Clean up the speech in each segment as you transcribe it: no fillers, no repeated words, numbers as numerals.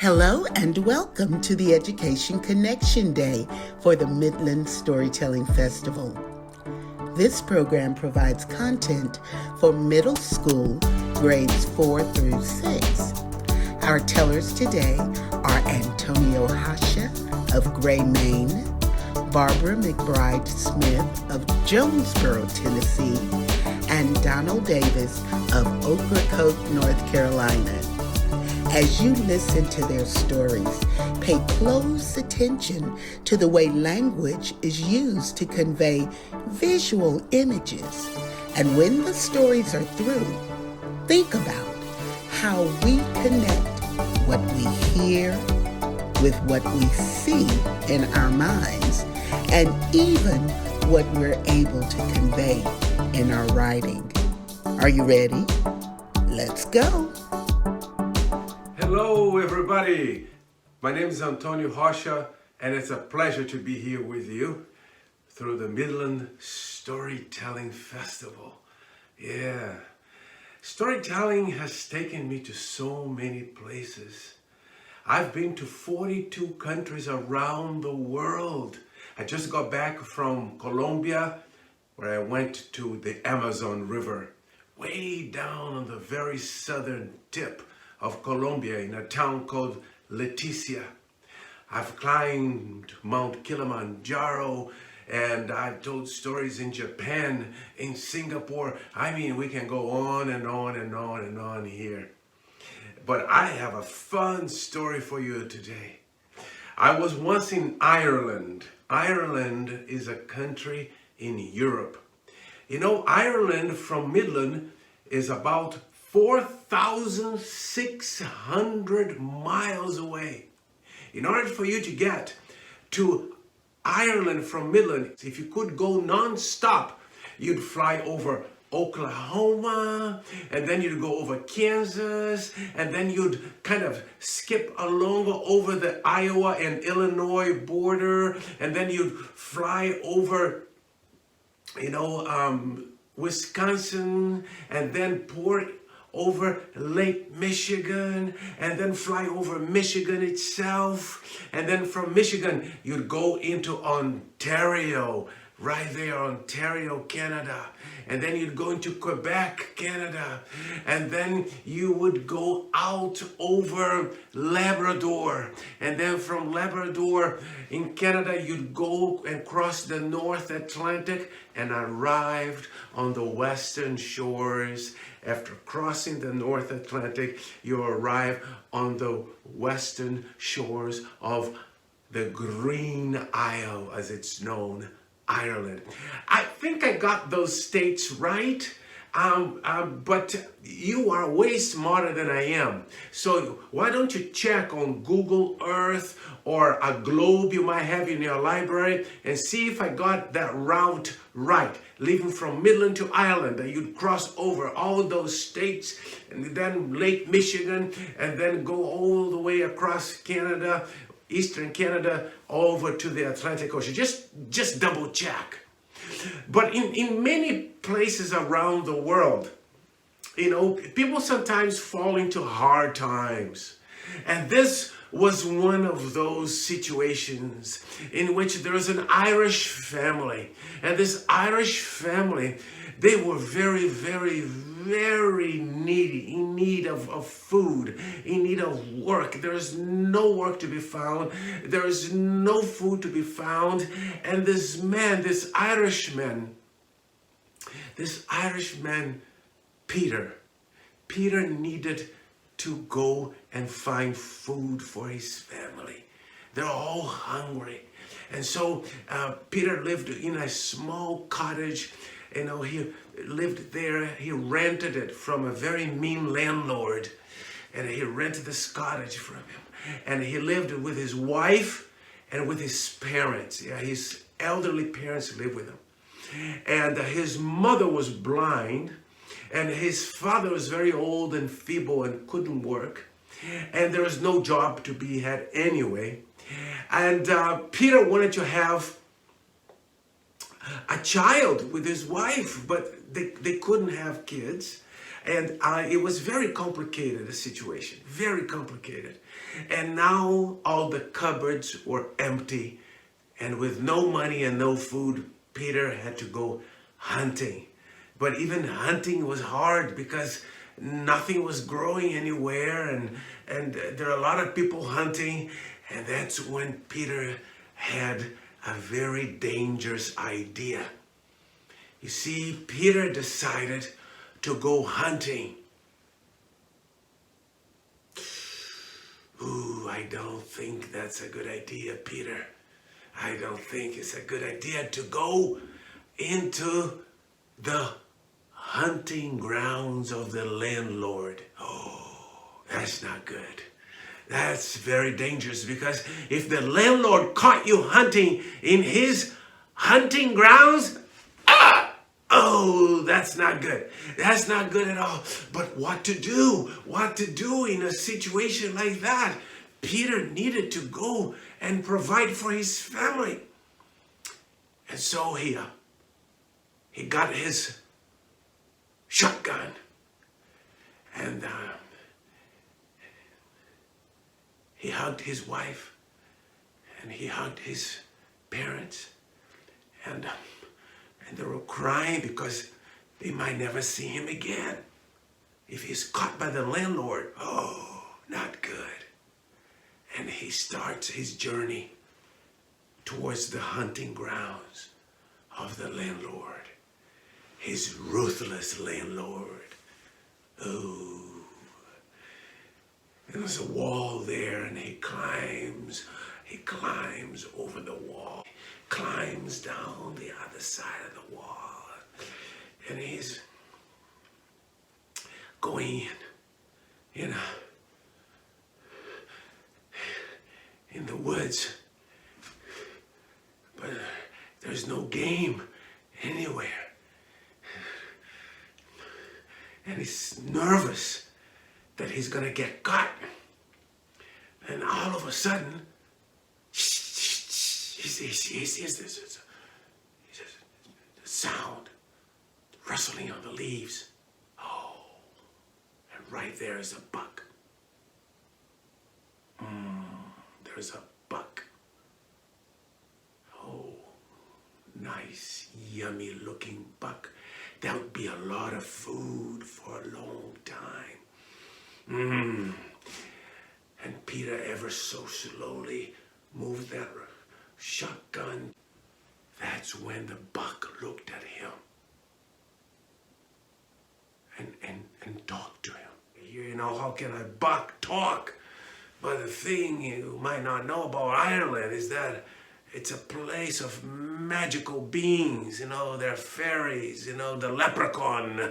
Hello and welcome to the Education Connection Day for the Midland Storytelling Festival. This program provides content for middle school grades 4 through 6. Our tellers today are Antonio Rocha of Gray, Maine, Barbara McBride-Smith of Jonesboro, Tennessee, and Donald Davis of Ocracoke, North Carolina. As you listen to their stories, pay close attention to the way language is used to convey visual images. And when the stories are through, think about how we connect what we hear with what we see in our minds, and even what we're able to convey in our writing. Are you ready? Let's go. Hello everybody, my name is Antonio Rocha and it's a pleasure to be here with you through the Midland Storytelling Festival. Yeah, storytelling has taken me to so many places. I've been to 42 countries around the world. I just got back from Colombia, where I went to the Amazon River, way down on the very southern tip of Colombia in a town called Leticia. I've climbed Mount Kilimanjaro, and I've told stories in Japan, in Singapore. I mean, we can go on and on and on and on here. But I have a fun story for you today. I was once in Ireland. Ireland is a country in Europe. You know, Ireland from Midland is about 4,600 miles away. In order for you to get to Ireland from Midland, if you could go non-stop, you'd fly over Oklahoma, and then you'd go over Kansas, and then you'd kind of skip along over the Iowa and Illinois border, and then you'd fly over, Wisconsin, and then port over Lake Michigan, and then fly over Michigan itself, and then from Michigan you'd go into Ontario, right there, Ontario, Canada, and then you'd go into Quebec, Canada, and then you would go out over Labrador, and then from Labrador in Canada you'd go and cross the North Atlantic and arrived on the western shores. After crossing the North Atlantic, you arrive on the western shores of the Green Isle, as it's known, Ireland. I think I got those states right, but you are way smarter than I am. So why don't you check on Google Earth or a globe you might have in your library and see if I got that route right, leaving from Midland to Ireland, that you'd cross over all those states and then Lake Michigan and then go all the way across Canada, Eastern Canada, over to the Atlantic Ocean. Just double check. But in many places around the world, people sometimes fall into hard times. And this was one of those situations in which there was an Irish family. And this Irish family, they were very, very, very needy, in need of food, in need of work. There is no work to be found. There is no food to be found. And this Irishman, Peter needed to go and find food for his family. They're all hungry. And so Peter lived in a small cottage. He lived there. He rented it from a very mean landlord. And he rented this cottage from him. And he lived with his wife and with his parents. Yeah, his elderly parents lived with him. And his mother was blind. And his father was very old and feeble and couldn't work. And there was no job to be had anyway. And Peter wanted to have a child with his wife, but they couldn't have kids. And it was very complicated, the situation, very complicated. And now all the cupboards were empty. And with no money and no food, Peter had to go hunting. But even hunting was hard because nothing was growing anywhere. And there are a lot of people hunting. And that's when Peter had a very dangerous idea. You see, Peter decided to go hunting. Ooh, I don't think that's a good idea, Peter. I don't think it's a good idea to go into the hunting grounds of the landlord. Oh, that's not good. That's very dangerous, because if the landlord caught you hunting in his hunting grounds, oh, that's not good. That's not good at all. But what to do? What to do in a situation like that? Peter needed to go and provide for his family. And so he got his shotgun, and he hugged his wife, and he hugged his parents, and they were crying because they might never see him again if he's caught by the landlord. Oh, not good. And he starts his journey towards the hunting grounds of the landlord, his ruthless landlord. Oh, there's a wall there, and he climbs over the wall, climbs down the other side of the wall, and he's going in the woods, but there's no game anywhere, and he's nervous that he's gonna get caught. And all of a sudden, he sees this sound, rustling on the leaves. Oh, and right there is a buck. There's a buck. Oh, nice, yummy looking buck. That would be a lot of food for a long time. And Peter ever so slowly moved that shotgun. That's when the buck looked at him and talked to him. You know, how can a buck talk? But the thing you might not know about Ireland is that it's a place of magical beings. You know, they're fairies, you know, the leprechaun,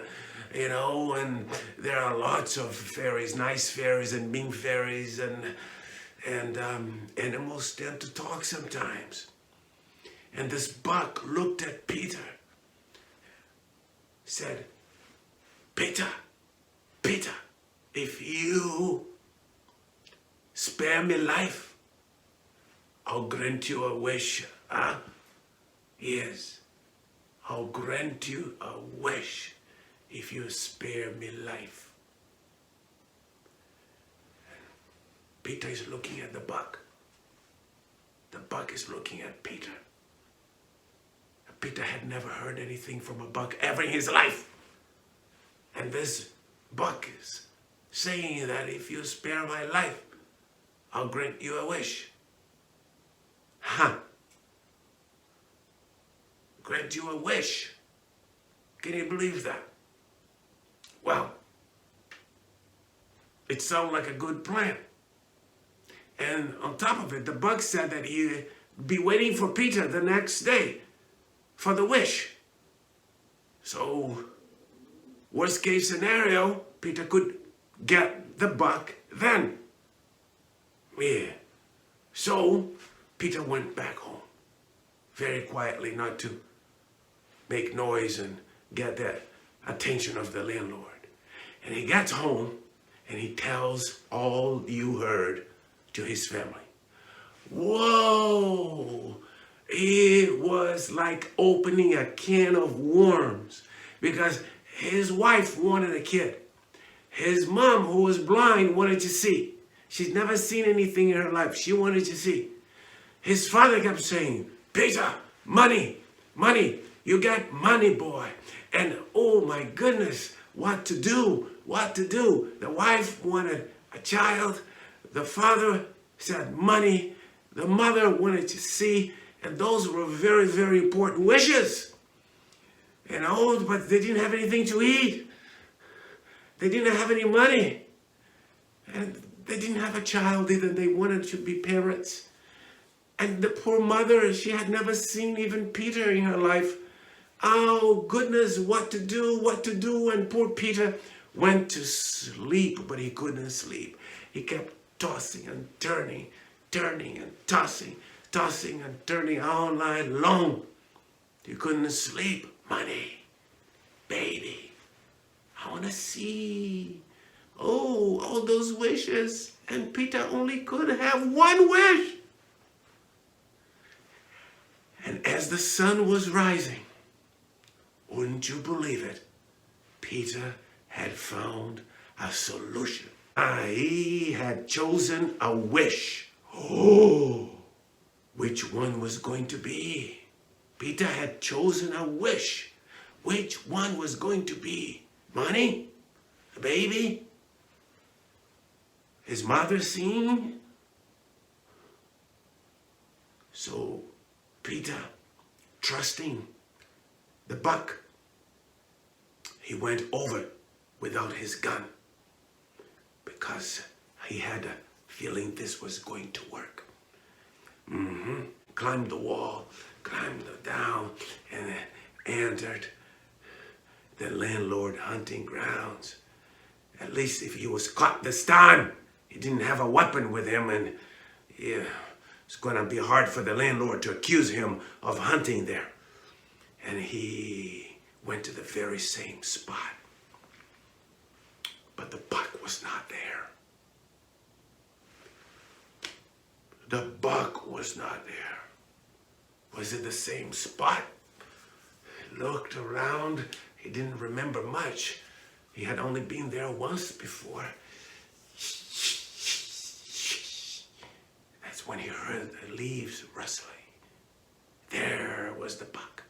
you know, and there are lots of fairies, nice fairies and mean fairies, and animals tend to talk sometimes. And this buck looked at Peter, said, Peter, if you spare me life, I'll grant you a wish. Yes, I'll grant you a wish if you spare me life. Peter is looking at the buck. The buck is looking at Peter. Peter had never heard anything from a buck ever in his life. And this buck is saying that if you spare my life, I'll grant you a wish. Grant you a wish. Can you believe that? Well, it sounded like a good plan. And on top of it, the buck said that he'd be waiting for Peter the next day for the wish. So, worst case scenario, Peter could get the buck then. Yeah. So, Peter went back home, very quietly, not to make noise and get the attention of the landlord. And he gets home and he tells all you heard to his family. Whoa! It was like opening a can of worms, because his wife wanted a kid. His mom, who was blind, wanted to see. She'd never seen anything in her life. She wanted to see. His father kept saying, Peter, money, money, you got money, boy. And oh my goodness, what to do, what to do. The wife wanted a child. The father said money. The mother wanted to see. And those were very, very important wishes. And oh, but they didn't have anything to eat. They didn't have any money. And they didn't have a child either. They wanted to be parents. And the poor mother, she had never seen even Peter in her life. Oh, goodness, what to do, what to do. And poor Peter went to sleep, but he couldn't sleep. He kept tossing and turning, turning and tossing, tossing and turning all night long. He couldn't sleep. Money, baby, I want to see. Oh, all those wishes. And Peter only could have one wish. And as the sun was rising, wouldn't you believe it? Peter had found a solution. He had chosen a wish. Oh, which one was going to be? Peter had chosen a wish. Which one was going to be? Money? A baby? His mother seeing? So Peter, trusting the buck, he went over without his gun because he had a feeling this was going to work. Climbed the wall, climbed down, and entered the landlord hunting grounds. At least if he was caught this time, he didn't have a weapon with him, and yeah, it's going to be hard for the landlord to accuse him of hunting there. And he went to the very same spot. But the buck was not there. The buck was not there. Was it the same spot? He looked around. He didn't remember much. He had only been there once before. That's when he heard the leaves rustling. There was the buck,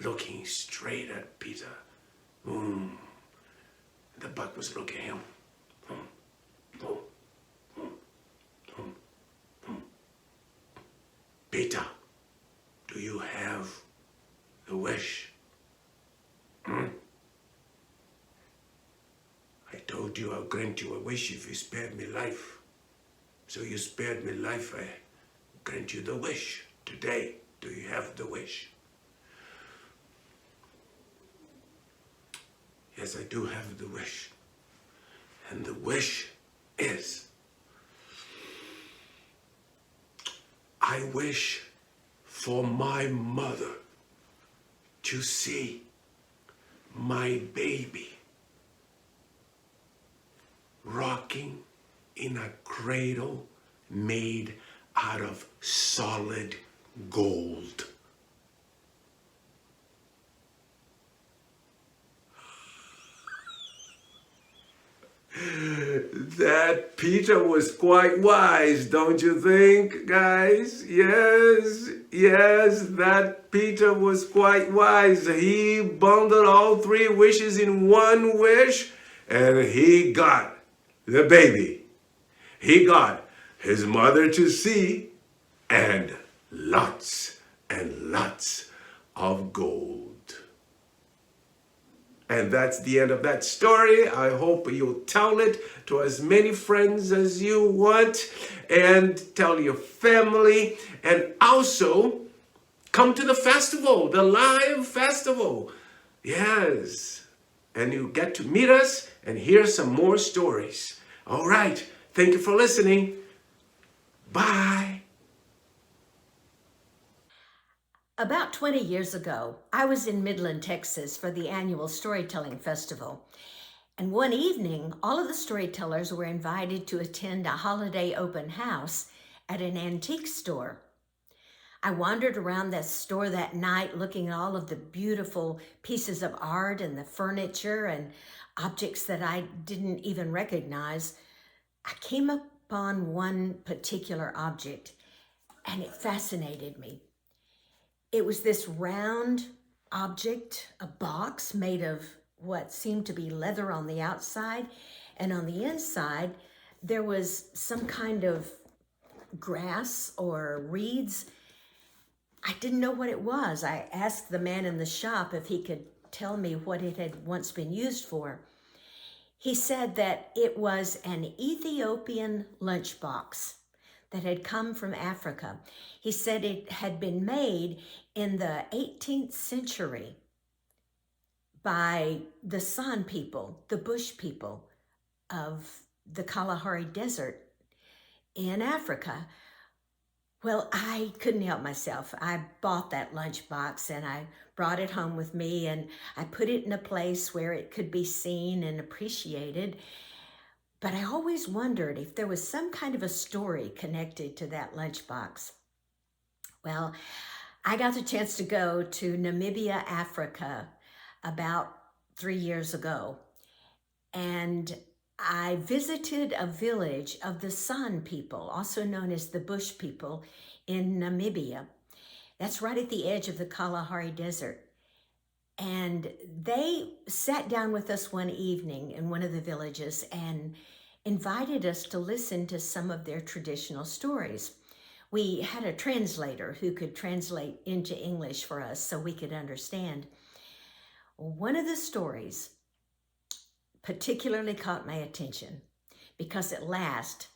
looking straight at Peter. The buck was looking at him. Peter, do you have the wish? I told you I'll grant you a wish if you spared me life. So you spared me life, I grant you the wish. Today, do you have the wish? Yes, I do have the wish. And the wish is, I wish for my mother to see my baby rocking in a cradle made out of solid gold. That Peter was quite wise, don't you think, guys? Yes, that Peter was quite wise. He bundled all three wishes in one wish, and he got the baby. He got his mother to see, and lots of gold. And that's the end of that story. I hope you'll tell it to as many friends as you want, and tell your family, and also come to the festival, the live festival. Yes, and you get to meet us and hear some more stories. All right, thank you for listening. Bye. About 20 years ago, I was in Midland, Texas for the annual Storytelling Festival. And one evening, all of the storytellers were invited to attend a holiday open house at an antique store. I wandered around that store that night looking at all of the beautiful pieces of art and the furniture and objects that I didn't even recognize. I came upon one particular object and it fascinated me. It was this round object, a box made of what seemed to be leather on the outside, and on the inside there was some kind of grass or reeds. I didn't know what it was. I asked the man in the shop if he could tell me what it had once been used for. He said that it was an Ethiopian lunchbox that had come from Africa. He said it had been made in the 18th century by the San people, the bush people of the Kalahari Desert in Africa. Well, I couldn't help myself. I bought that lunchbox and I brought it home with me, and I put it in a place where it could be seen and appreciated. But I always wondered if there was some kind of a story connected to that lunchbox. Well, I got the chance to go to Namibia, Africa, about 3 years ago. And I visited a village of the San people, also known as the Bush people, in Namibia. That's right at the edge of the Kalahari Desert. And they sat down with us one evening in one of the villages and invited us to listen to some of their traditional stories. We had a translator who could translate into English for us so we could understand. One of the stories particularly caught my attention because at last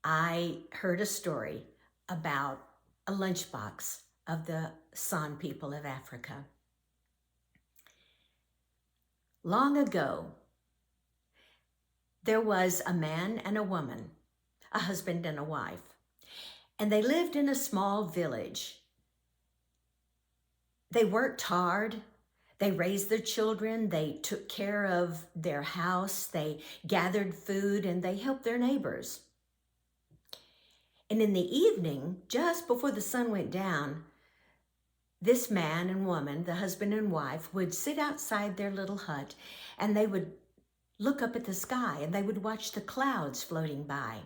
I heard a story about a lunchbox of the San people of Africa. Long ago, there was a man and a woman, a husband and a wife, and they lived in a small village. They worked hard. They raised their children. They took care of their house. They gathered food and they helped their neighbors. And in the evening, just before the sun went down, this man and woman, the husband and wife, would sit outside their little hut and they would look up at the sky and they would watch the clouds floating by.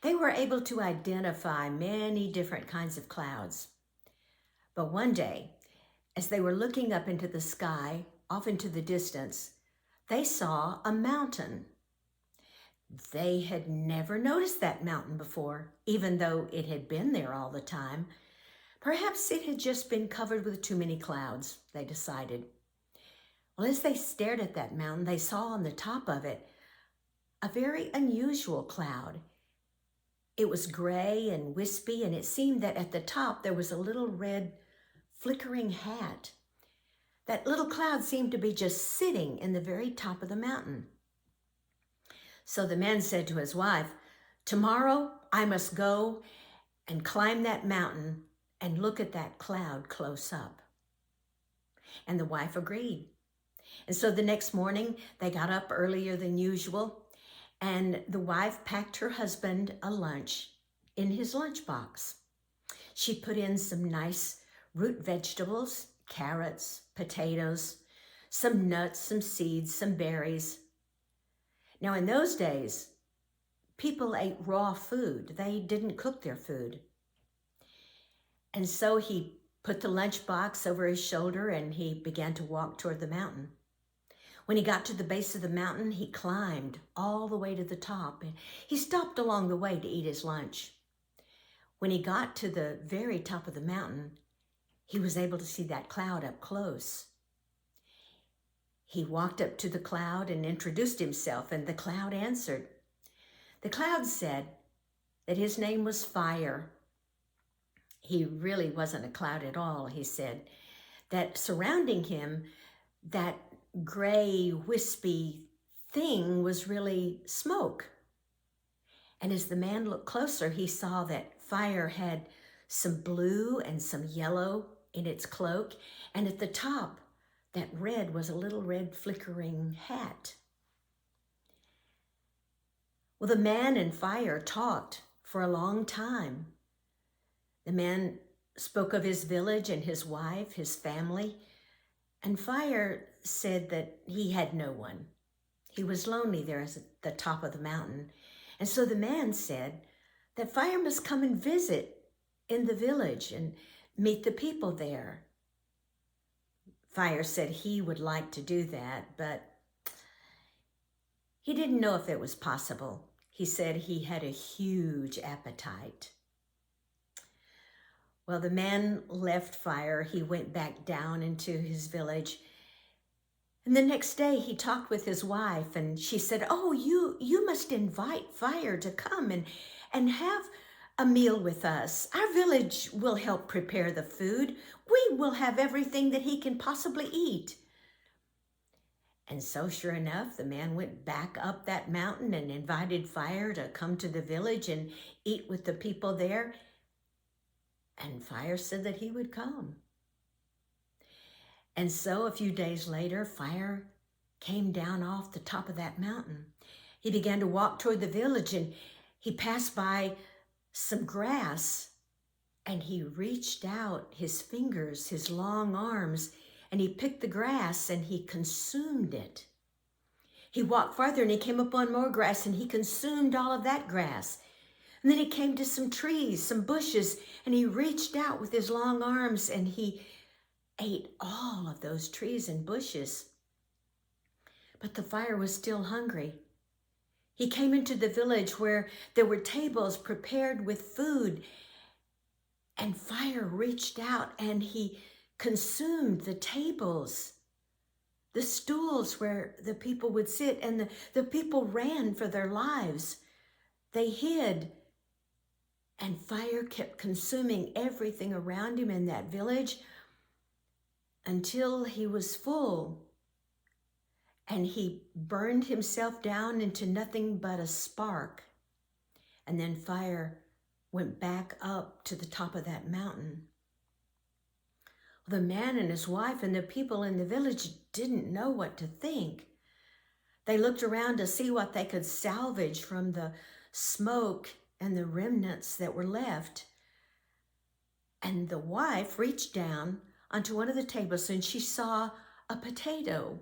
They were able to identify many different kinds of clouds. But one day, as they were looking up into the sky, off into the distance, they saw a mountain. They had never noticed that mountain before, even though it had been there all the time. Perhaps it had just been covered with too many clouds, they decided. Well, as they stared at that mountain, they saw on the top of it a very unusual cloud. It was gray and wispy, and it seemed that at the top there was a little red flickering hat. That little cloud seemed to be just sitting in the very top of the mountain. So the man said to his wife, "Tomorrow I must go and climb that mountain and look at that cloud close up." And the wife agreed. And so the next morning they got up earlier than usual, and the wife packed her husband a lunch in his lunchbox. She put in some nice root vegetables, carrots, potatoes, some nuts, some seeds, some berries. Now, in those days, people ate raw food. They didn't cook their food. And so he put the lunchbox over his shoulder and he began to walk toward the mountain. When he got to the base of the mountain, he climbed all the way to the top. He stopped along the way to eat his lunch. When he got to the very top of the mountain, he was able to see that cloud up close. He walked up to the cloud and introduced himself, and the cloud answered. The cloud said that his name was Fire. He really wasn't a cloud at all, he said. That surrounding him, that gray, wispy thing was really smoke. And as the man looked closer, he saw that Fire had some blue and some yellow in its cloak, and at the top, that red was a little red flickering hat. Well, the man and Fire talked for a long time. The man spoke of his village and his wife, his family, and Fire said that he had no one. He was lonely there at the top of the mountain. And so the man said that Fire must come and visit in the village and meet the people there. Fire said he would like to do that, but he didn't know if it was possible. He said he had a huge appetite. Well, the man left Fire. He went back down into his village. And the next day he talked with his wife, and she said, "Oh, you must invite Fire to come and have a meal with us. Our village will help prepare the food. We will have everything that he can possibly eat." And so sure enough, the man went back up that mountain and invited Fire to come to the village and eat with the people there. And Fire said that he would come. And so a few days later, Fire came down off the top of that mountain. He began to walk toward the village, and he passed by some grass, and he reached out his fingers, his long arms, and he picked the grass and he consumed it. He walked farther and he came upon more grass and he consumed all of that grass. And then he came to some trees, some bushes, and he reached out with his long arms and he ate all of those trees and bushes. But the Fire was still hungry. He came into the village where there were tables prepared with food, and Fire reached out and he consumed the tables, the stools where the people would sit, and the people ran for their lives. They hid, and Fire kept consuming everything around him in that village until he was full, and he burned himself down into nothing but a spark. And then Fire went back up to the top of that mountain. The man and his wife and the people in the village didn't know what to think. They looked around to see what they could salvage from the smoke and the remnants that were left. And the wife reached down onto one of the tables and she saw a potato.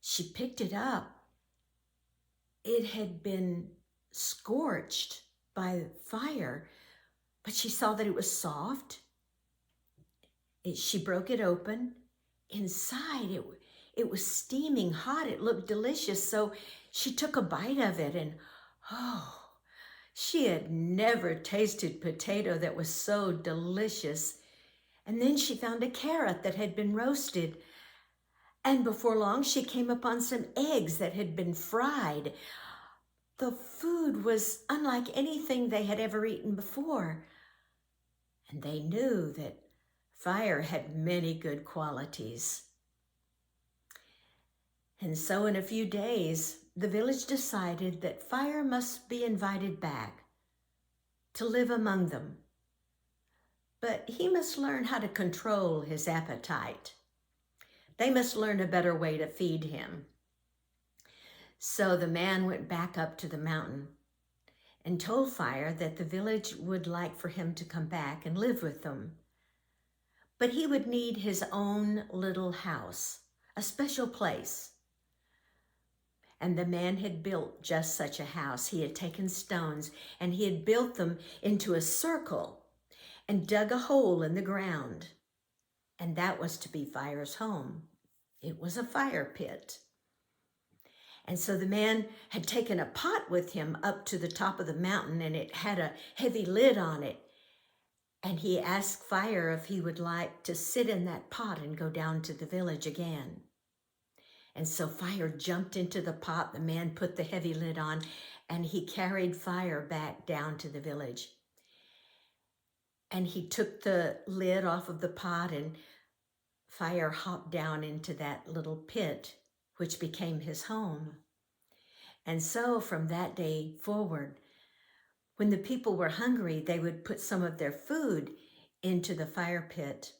She picked it up. It had been scorched by fire, but she saw that it was soft. She broke it open. Inside, it was steaming hot. It looked delicious. So she took a bite of it, and she had never tasted potato that was so delicious. And then she found a carrot that had been roasted. And before long, she came upon some eggs that had been fried. The food was unlike anything they had ever eaten before. And they knew that Fire had many good qualities. And so in a few days, the village decided that Fire must be invited back to live among them. But he must learn how to control his appetite. They must learn a better way to feed him. So the man went back up to the mountain and told Fire that the village would like for him to come back and live with them. But he would need his own little house, a special place. And the man had built just such a house. He had taken stones and he had built them into a circle and dug a hole in the ground. And that was to be Fire's home. It was a fire pit. And so the man had taken a pot with him up to the top of the mountain, and it had a heavy lid on it. And he asked Fire if he would like to sit in that pot and go down to the village again. And so Fire jumped into the pot. The man put the heavy lid on, and he carried Fire back down to the village. And he took the lid off of the pot, and Fire hopped down into that little pit, which became his home. And so from that day forward, when the people were hungry, they would put some of their food into the fire pit,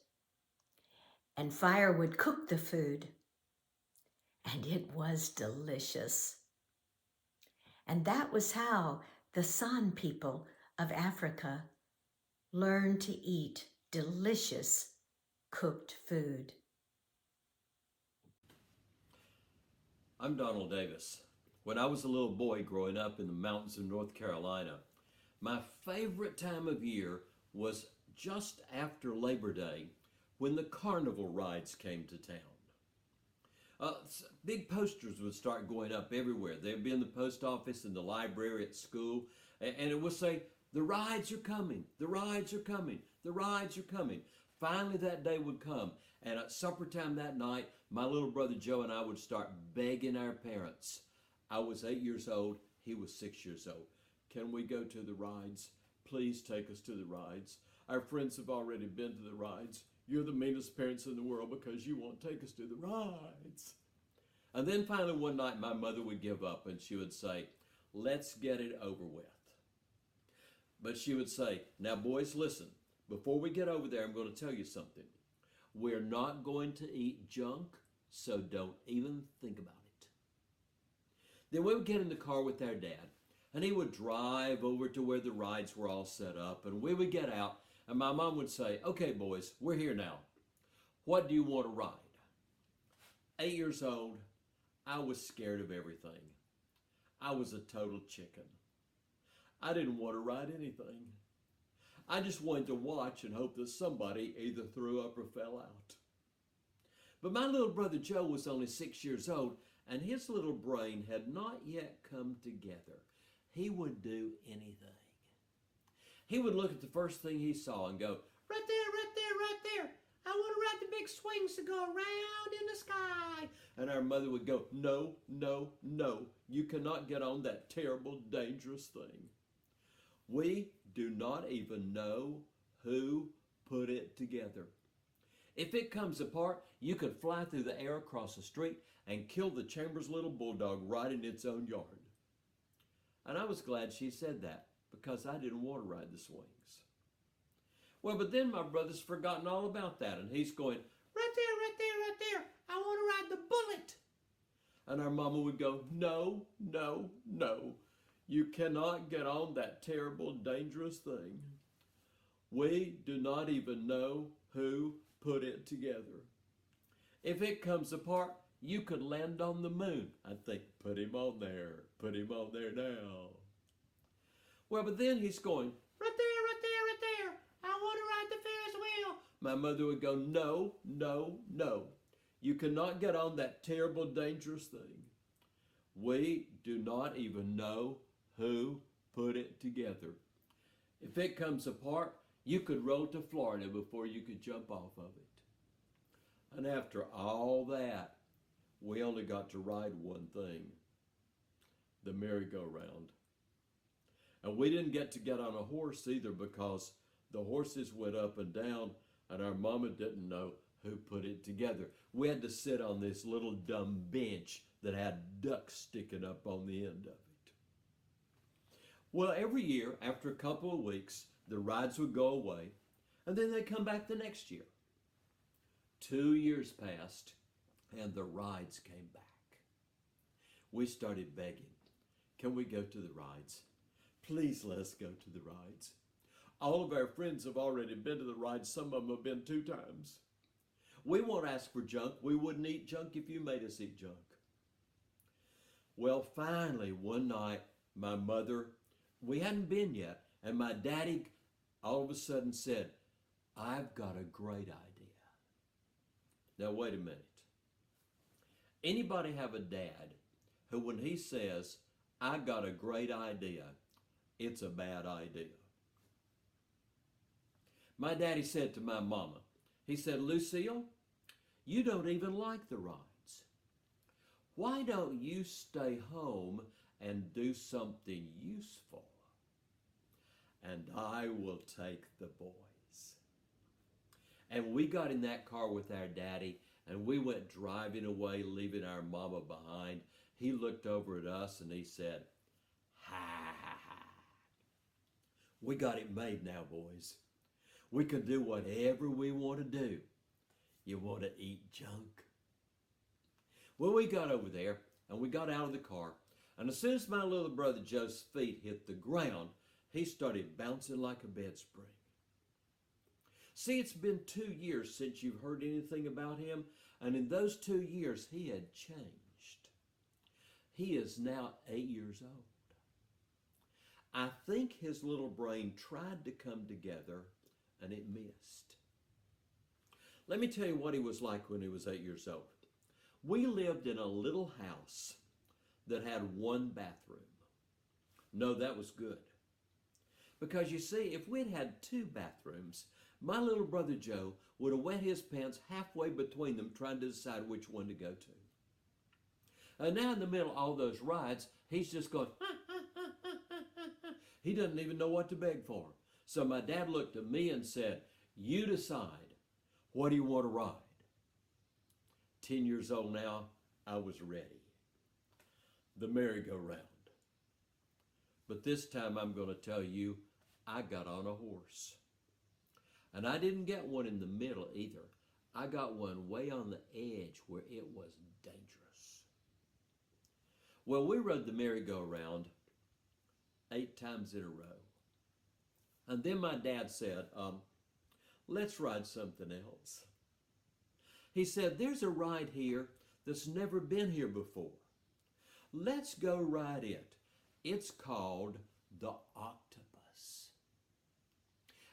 and Fire would cook the food, and it was delicious. And that was how the San people of Africa learned to eat delicious cooked food. I'm Donald Davis. When I was a little boy growing up in the mountains of North Carolina, my favorite time of year was just after Labor Day when the carnival rides came to town. Big posters would start going up everywhere. They'd be in the post office, in the library, at school, and it would say, "The rides are coming, the rides are coming, the rides are coming." Finally, that day would come, and at supper time that night, my little brother Joe and I would start begging our parents. I was 8 years old, he was 6 years old. "Can we go to the rides? Please take us to the rides. Our friends have already been to the rides. You're the meanest parents in the world because you won't take us to the rides." And then finally one night my mother would give up and she would say, "Let's get it over with." But she would say, "Now boys, listen, before we get over there, I'm going to tell you something. We're not going to eat junk, so don't even think about it." Then we would get in the car with our dad, and he would drive over to where the rides were all set up, and we would get out, and my mom would say, "Okay, boys, we're here now. What do you want to ride?" 8 years old, I was scared of everything. I was a total chicken. I didn't want to ride anything. I just wanted to watch and hope that somebody either threw up or fell out. But my little brother Joe was only 6 years old, and his little brain had not yet come together. He would do anything. He would look at the first thing he saw and go, "Right there, right there, right there. I want to ride the big swings that go around in the sky." And our mother would go, "No, no, no. You cannot get on that terrible, dangerous thing." We do not even know who put it together. If it comes apart, you could fly through the air across the street and kill the Chambers little bulldog right in its own yard. And I was glad she said that, because I didn't want to ride the swings. Well, but then my brother's forgotten all about that, and he's going, "Right there, right there, right there. I want to ride the bullet." And our mama would go, "No, no, no. You cannot get on that terrible, dangerous thing." We do not even know who put it together. If it comes apart, you could land on the moon. I think, "Put him on there. Put him on there now." Well, but then he's going, "Right there, right there, right there. I want to ride the Ferris wheel." My mother would go, "No, no, no. You cannot get on that terrible, dangerous thing." We do not even know who put it together. If it comes apart, you could roll to Florida before you could jump off of it. And after all that, we only got to ride one thing, the merry-go-round. And we didn't get on a horse either, because the horses went up and down, and our mama didn't know who put it together. We had to sit on this little dumb bench that had ducks sticking up on the end of it. Well, every year, after a couple of weeks, the rides would go away, and then they'd come back the next year. 2 years passed, and the rides came back. We started begging, "Can we go to the rides? Please let us go to the rides. All of our friends have already been to the rides. Some of them have been 2 times. We won't ask for junk. We wouldn't eat junk if you made us eat junk." Well, finally, one night, my mother, we hadn't been yet, and my daddy all of a sudden said, "I've got a great idea." Now, wait a minute. Anybody have a dad who, when he says, "I got a great idea," it's a bad idea? My daddy said to my mama, he said, "Lucille, you don't even like the rides. Why don't you stay home and do something useful? And I will take the boys." And we got in that car with our daddy, and we went driving away, leaving our mama behind. He looked over at us and he said, "Ha, ha, ha. We got it made now, boys. We can do whatever we want to do. You want to eat junk?" Well, we got over there and we got out of the car, and as soon as my little brother Joe's feet hit the ground, he started bouncing like a bed spring. See, it's been 2 years since you've heard anything about him, and in those 2 years, he had changed. He is now 8 years old. I think his little brain tried to come together, and it missed. Let me tell you what he was like when he was 8 years old. We lived in a little house that had one bathroom. No, that was good. Because you see, if we'd had two bathrooms, my little brother Joe would have wet his pants halfway between them trying to decide which one to go to. And now in the middle of all those rides, he's just going, he doesn't even know what to beg for. So my dad looked at me and said, you decide, what do you want to ride? 10 years old now, I was ready. The merry-go-round. But this time I'm going to tell you, I got on a horse. And I didn't get one in the middle either. I got one way on the edge where it was dangerous. Well, we rode the merry-go-round 8 times in a row. And then my dad said, let's ride something else. He said, there's a ride here that's never been here before. Let's go ride it. It's called the octopus.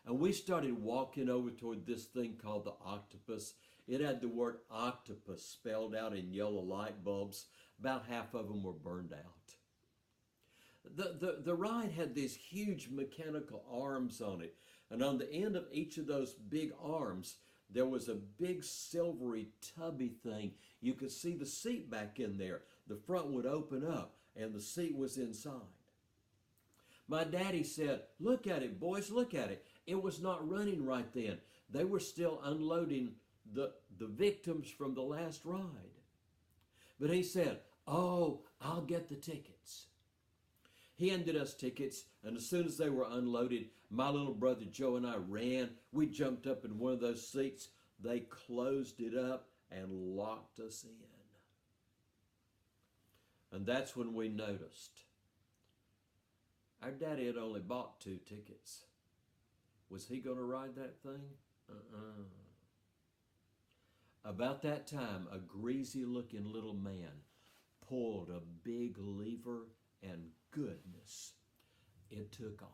And we started walking over toward this thing called the octopus. It had the word octopus spelled out in yellow light bulbs. About half of them were burned out. The ride had these huge mechanical arms on it. And on the end of each of those big arms, there was a big silvery tubby thing. You could see the seat back in there. The front would open up and the seat was inside. My daddy said, look at it, boys, look at it. It was not running right then. They were still unloading the victims from the last ride. But he said, oh, I'll get the tickets. He handed us tickets, and as soon as they were unloaded, my little brother Joe and I ran. We jumped up in one of those seats. They closed it up and locked us in. And that's when we noticed our daddy had only bought 2 tickets. Was he going to ride that thing? About that time, a greasy-looking little man pulled a big lever, and goodness, it took off.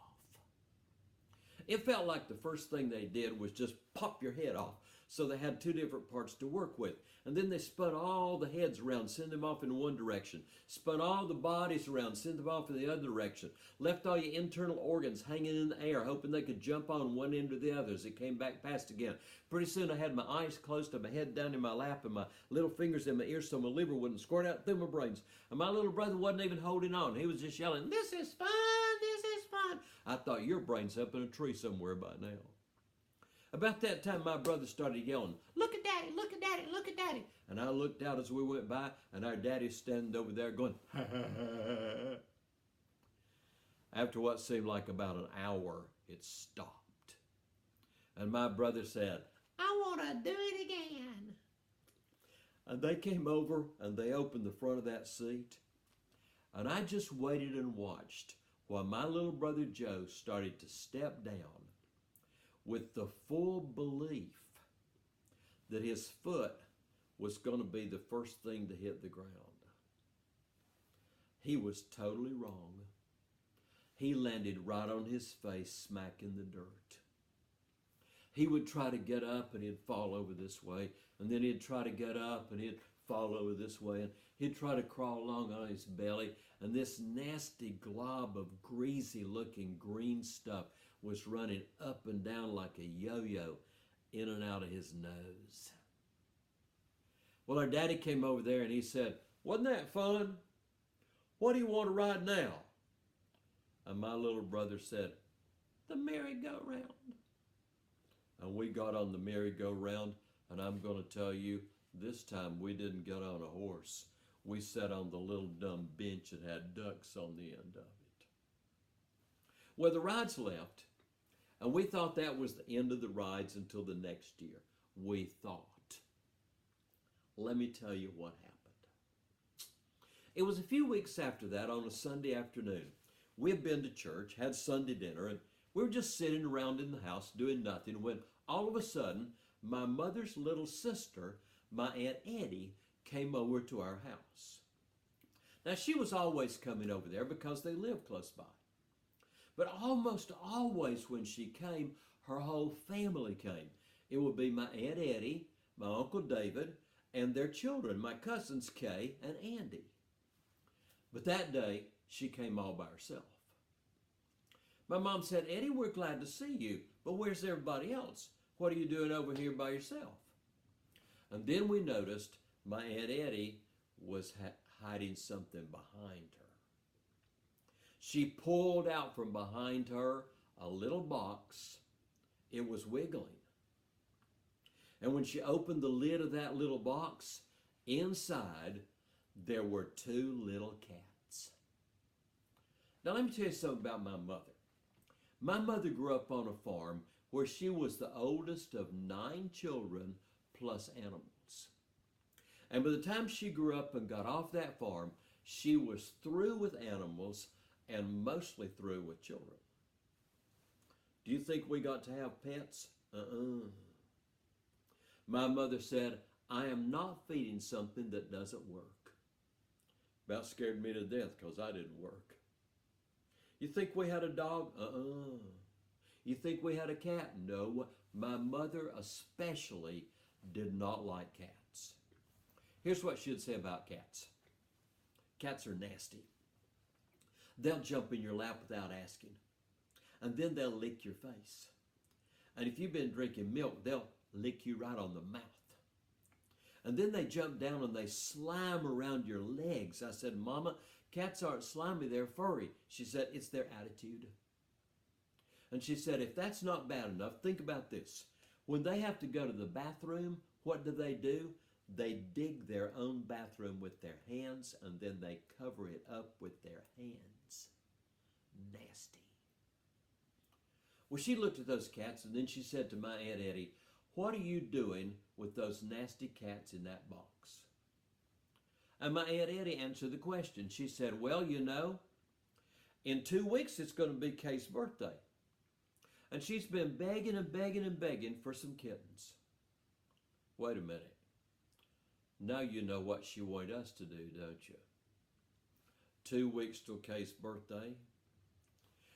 It felt like the first thing they did was just pop your head off. So they had 2 different parts to work with. And then they spun all the heads around, send them off in one direction. Spun all the bodies around, send them off in the other direction. Left all your internal organs hanging in the air, hoping they could jump on one end or the other as it came back past again. Pretty soon I had my eyes closed and my head down in my lap and my little fingers in my ears so my liver wouldn't squirt out through my brains. And my little brother wasn't even holding on. He was just yelling, this is fun, this is fun. I thought your brain's up in a tree somewhere by now. About that time, my brother started yelling, look at daddy, look at daddy, look at daddy. And I looked out as we went by, and our daddy's standing over there going, ha, ha, ha. After what seemed like about an hour, it stopped. And my brother said, I want to do it again. And they came over, and they opened the front of that seat. And I just waited and watched while my little brother Joe started to step down, with the full belief that his foot was going to be the first thing to hit the ground. He was totally wrong. He landed right on his face, smack in the dirt. He would try to get up and he'd fall over this way, and then he'd try to get up and he'd fall over this way, and he'd try to crawl along on his belly, and this nasty glob of greasy looking green stuff was running up and down like a yo-yo in and out of his nose. Well, our daddy came over there and he said, wasn't that fun? What do you want to ride now? And my little brother said, the merry-go-round. And we got on the merry-go-round, and I'm going to tell you, this time we didn't get on a horse. We sat on the little dumb bench that had ducks on the end of it. Well, the rides left, and we thought that was the end of the rides until the next year. We thought. Let me tell you what happened. It was a few weeks after that, on a Sunday afternoon. We had been to church, had Sunday dinner, and we were just sitting around in the house doing nothing when all of a sudden, my mother's little sister, my Aunt Eddie, came over to our house. Now, she was always coming over there because they lived close by. But almost always when she came, her whole family came. It would be my Aunt Eddie, my Uncle David, and their children, my cousins Kay and Andy. But that day, she came all by herself. My mom said, Eddie, we're glad to see you, but where's everybody else? What are you doing over here by yourself? And then we noticed my Aunt Eddie was hiding something behind her. She pulled out from behind her a little box. It was wiggling. And when she opened the lid of that little box, inside there were two little cats. Now let me tell you something about my mother. My mother grew up on a farm where she was the oldest of 9 children plus animals. And by the time she grew up and got off that farm, she was through with animals and mostly through with children. Do you think we got to have pets? My mother said, I am not feeding something that doesn't work. About scared me to death because I didn't work. You think we had a dog? You think we had a cat? No. My mother especially did not like cats. Here's what she'd say about cats. Cats are nasty. They'll jump in your lap without asking. And then they'll lick your face. And if you've been drinking milk, they'll lick you right on the mouth. And then they jump down and they slime around your legs. I said, Mama, cats aren't slimy, they're furry. She said, it's their attitude. And she said, if that's not bad enough, think about this. When they have to go to the bathroom, what do? They dig their own bathroom with their hands and then they cover it up with their hands. Nasty. Well, she looked at those cats and then she said to my Aunt Eddie, what are you doing with those nasty cats in that box? And my Aunt Eddie answered the question. She said, well, you know, in 2 weeks it's going to be Kay's birthday. And she's been begging and begging and begging for some kittens. Wait a minute. Now you know what she wanted us to do, don't you? 2 weeks till Kay's birthday.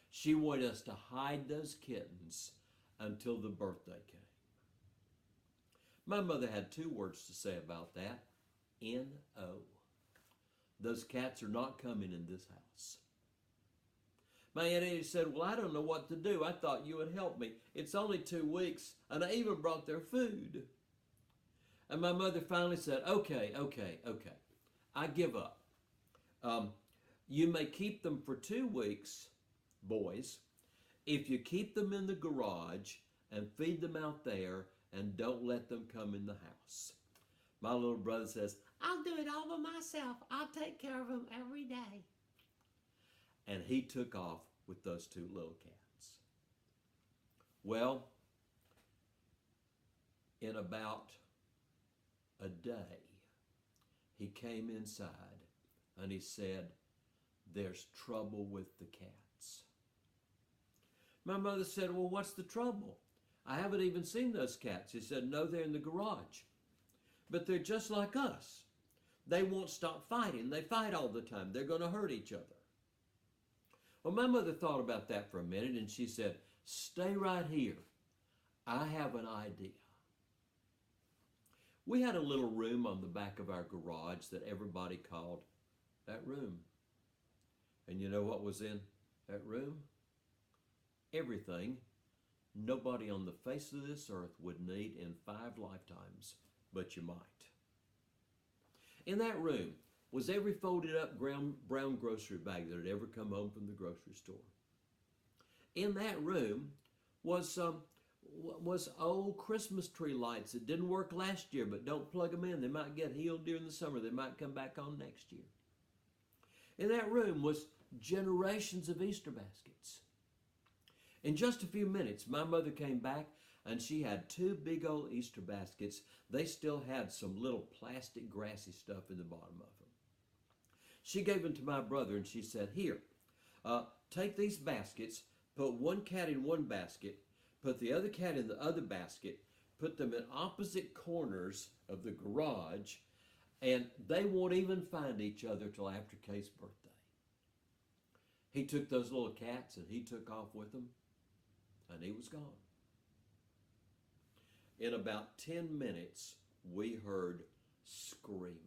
She wanted us to hide those kittens until the birthday came. My mother had 2 words to say about that. N-O. Those cats are not coming in this house. My Aunt Eddie said, well, I don't know what to do. I thought you would help me. It's only 2 weeks, and I even brought their food. And my mother finally said, okay. I give up. You may keep them for 2 weeks, boys, if you keep them in the garage and feed them out there and don't let them come in the house. My little brother says, I'll do it all by myself. I'll take care of them every day. And he took off with those 2 little cats. Well, in about a day, he came inside and he said, there's trouble with the cats. My mother said, well, what's the trouble? I haven't even seen those cats. He said, no, they're in the garage. But they're just like us. They won't stop fighting. They fight all the time. They're going to hurt each other. Well, my mother thought about that for a minute and she said, stay right here. I have an idea. We had a little room on the back of our garage that everybody called that room. And you know what was in that room? Everything nobody on the face of this earth would need in 5 lifetimes, but you might. In that room was every folded up brown grocery bag that had ever come home from the grocery store. In that room was old Christmas tree lights that didn't work last year, but don't plug them in. They might get healed during the summer. They might come back on next year. In that room was generations of Easter baskets. In just a few minutes, my mother came back and she had 2 big old Easter baskets. They still had some little plastic grassy stuff in the bottom of them. She gave them to my brother and she said, here, take these baskets, put 1 cat in one basket, put the other cat in the other basket, put them in opposite corners of the garage, and they won't even find each other till after Kate's birthday. He took those little cats and he took off with them, and he was gone. In about 10 minutes, we heard screaming.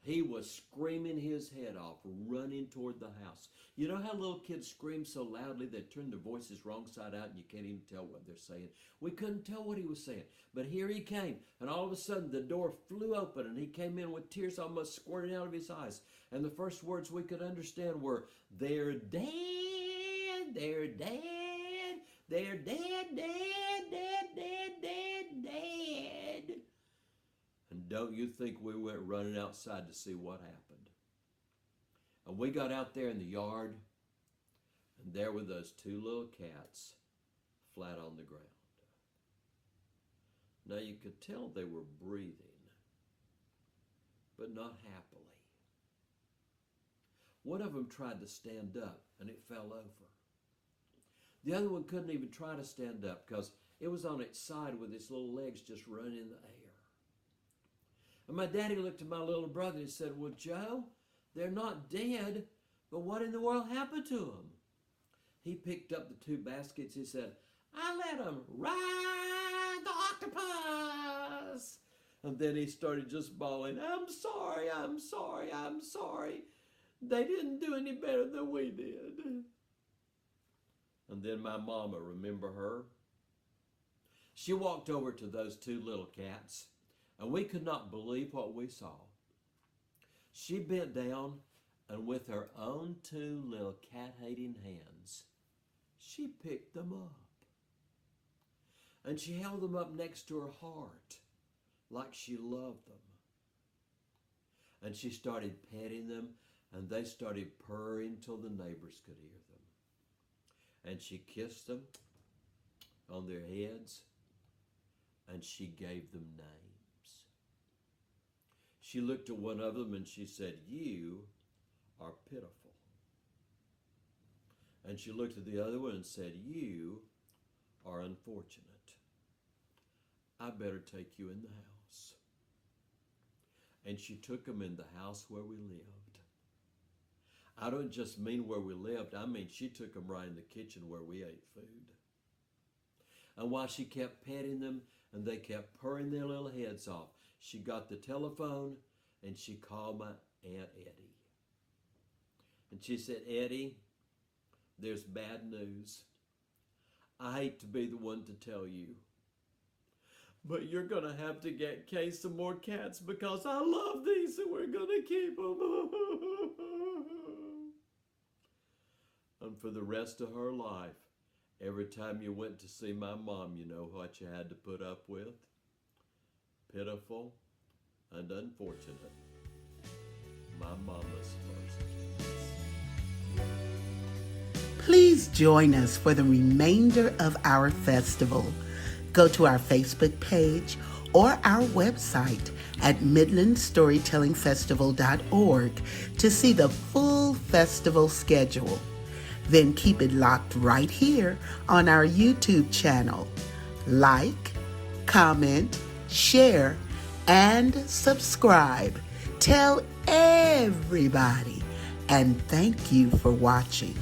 He was screaming his head off, running toward the house. You know how little kids scream so loudly they turn their voices wrong side out and you can't even tell what they're saying? We couldn't tell what he was saying. But here he came, and all of a sudden the door flew open, and he came in with tears almost squirting out of his eyes. And the first words we could understand were, "They're dead, they're dead, they're dead, dead, dead, dead, dead, dead." And don't you think we went running outside to see what happened? And we got out there in the yard, and there were those two little cats flat on the ground. Now you could tell they were breathing, but not happily. One of them tried to stand up, and it fell over. The other one couldn't even try to stand up because it was on its side with its little legs just running in the air. And my daddy looked at my little brother and said, "Well, Joe, they're not dead, but what in the world happened to them?" He picked up the two baskets. He said, "I let them ride the octopus." And then he started just bawling, "I'm sorry, I'm sorry, I'm sorry. They didn't do any better than we did." And then my mama, remember her? She walked over to those two little cats, and we could not believe what we saw. She bent down, and with her own two little cat-hating hands, she picked them up. And she held them up next to her heart like she loved them. And she started petting them, and they started purring till the neighbors could hear them. And she kissed them on their heads, and she gave them names. She looked at one of them and she said, "You are pitiful." And she looked at the other one and said, "You are unfortunate. I better take you in the house." And she took them in the house where we lived. I don't just mean where we lived, I mean she took them right in the kitchen where we ate food. And while she kept petting them and they kept purring their little heads off, she got the telephone and she called my Aunt Eddie. And she said, "Eddie, there's bad news. I hate to be the one to tell you, but you're going to have to get Kay some more cats because I love these and we're going to keep them." And for the rest of her life, every time you went to see my mom, you know what you had to put up with? Pitiful and unfortunate. My mama's first. Please join us for the remainder of our festival. Go to our Facebook page or our website at midlandstorytellingfestival.org to see the full festival schedule. Then keep it locked right here on our YouTube channel. Like, comment, share, and subscribe. Tell everybody. And thank you for watching.